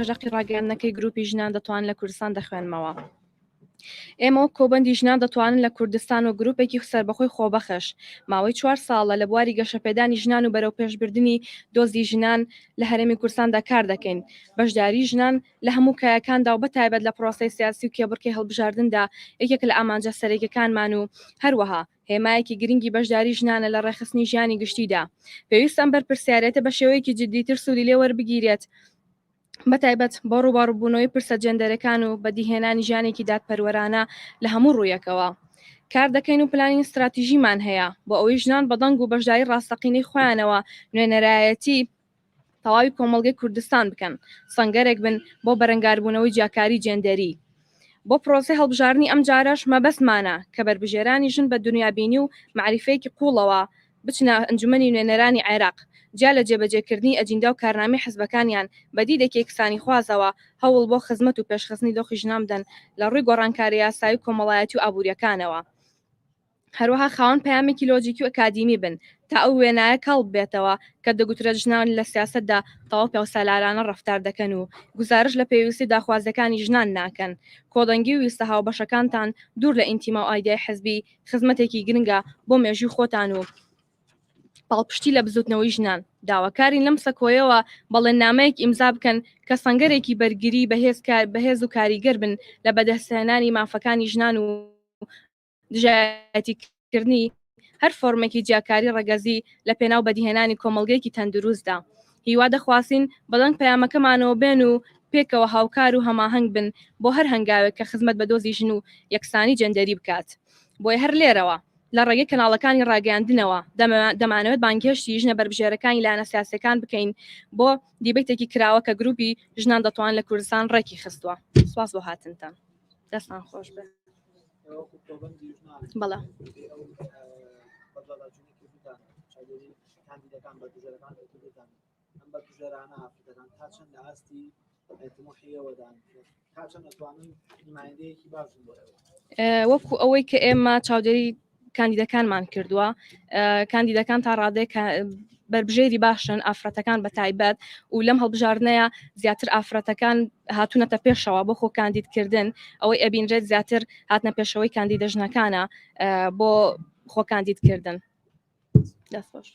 پێشەقی ڕاگەیاندنەکەی گروپی ژنان دەتوانن لە کوردستان دەخوێنمەوە. ئێمە کۆبەندی ژنان دەتوانن لە کوردستان و گروپێکی سەربەخۆی خۆبەخش ماوەی 4 ساڵە لە بواری گەشەپێدانی ژنان و بەرەو پێشبردننی دۆزی ژنان لە هەرێمی کوردستاندا کار دەکەین. بەشداری ژنان لە هەموو کایەکاندا و بەتایبەت لە پرۆسەی سیاسی و کێبڕکەی هەڵبژاردندا یەکێک لە ئامانجە سەرەکیەکانمان و هەروەها هێمایەکی گرنگی بەشداری ژنانە لە ڕێخستنی ژیانی گشتیدا. پێویستم بەرپرسیارەتە بە شێوەیەکی جددیتر سوودی لێ وەربگیرێت بەتایبەت بۆ ڕووباڕووبوونەوەی پرسە جێندەرەکان و بەدیهێنانی ژیانێکی دادپەروەرانە لە هەموو ڕوویەکەوە. کار دەکەین و پلانی استراتیژیمان هەیە بۆ ئەوەی ژنان بەدەنگ و بەشداری ڕاستەقینەی خۆیانەوە نوێنەرایەتی تەواوی کۆمەڵگەی کوردستان بکەن، سەنگەرێک بن بۆ بەرەنگاربوونەوەی جیاکاری جێندەری. بۆ پرۆسی هەڵبژاردننی ئەم جارەش مەبەستمانە کە بەربژێرانی ژن بە دنیابینی و معریفەیەکی قوڵەوە بچنە ئەنجومەنی نوێنەرانی عێراق جا لە جێبەجێکردنی ئەجیندا و کارنامەی حزبەکانیان بەدیدێکی کسانی خوازەوە هەوڵ بۆ خزمەت و پێشخستنی دۆخی ژنان بدەن لە ڕووی گۆڕانکاری یاسایی کۆمەڵایەتی و ئابوووریەکانەوە. هەروەها خاوەن پەیامێکی لۆجیکی و ئەکادیمی بن تا ئەو وێنایە کەڵ بێتەوە کە دەگوترێت ژنان لە سیاسەتدا تەواو پێوسەلارانە ڕەفتار دەکەن و گزارش لە پێویستی داخوازەکانی ژنان ناکەن. کۆدەنگی و ویستە هاوبەشەکانتان دوور لە ئینتیما و ئایدای حزبی خزمەتێکی گرنگە بۆ مێژووی خۆتان و پاڵپشتی لە بزوتنەوەی ژنان. داواکارین لەم سەکۆیەوە بەڵێننامەیەک ئیمزا بکەن کە سەنگەرێکی بەرگری بەهێز و کاریگەر بن لە بەدەستهێنانی مافەکانی ژنان و دژایەتیکردنی هەر فۆرمێکی جیاکاری ڕەگەزی لە پێناو بەدیهێنانی کۆمەڵگەیەکی تەندروستدا. هیوا دەخواسین بەڵەنگ پەیامەکەمانەوە بێن و پێکەوە هاوکار و هەماهەنگ بن بۆ هەر هەنگاوێک کە خزمەت بە دۆزی ژن و یەکسانی جەندەری بکات. بۆیە هەر لێرەوە لە ڕێگەی کەناڵەکانی ڕاگەیاندنەوە دەمانەوێت بانگهێشتی ژنە بەربژێرەکانی لایەنە سیاسەکان بکەین بۆ دیبێتێکی کراوە کە گروپی ژنان دەتوان لە کوردستان ڕێکی خستووە. سواس بۆ هاتنتان. دەستان خۆش بێ. بەڵێ وەکو ئەوەی کە ئێمە چاودێری کاندیدەکانمان کردووە، کاندیدەکان تا ڕادێک بەربژێری باشن ئافرەتەکان بە تایبەت و لەم هەڵبژاردنەیە زیاتر ئافرەتەکان هاتوونەتە پێشەوە بۆ خۆ کاندیدکردن ئەوەی ئەبینرێت زیاتر هاتنە پێشەوەی کاندیدە ژنەکانە بۆ خۆ کاندیدکردن. دەست خۆش.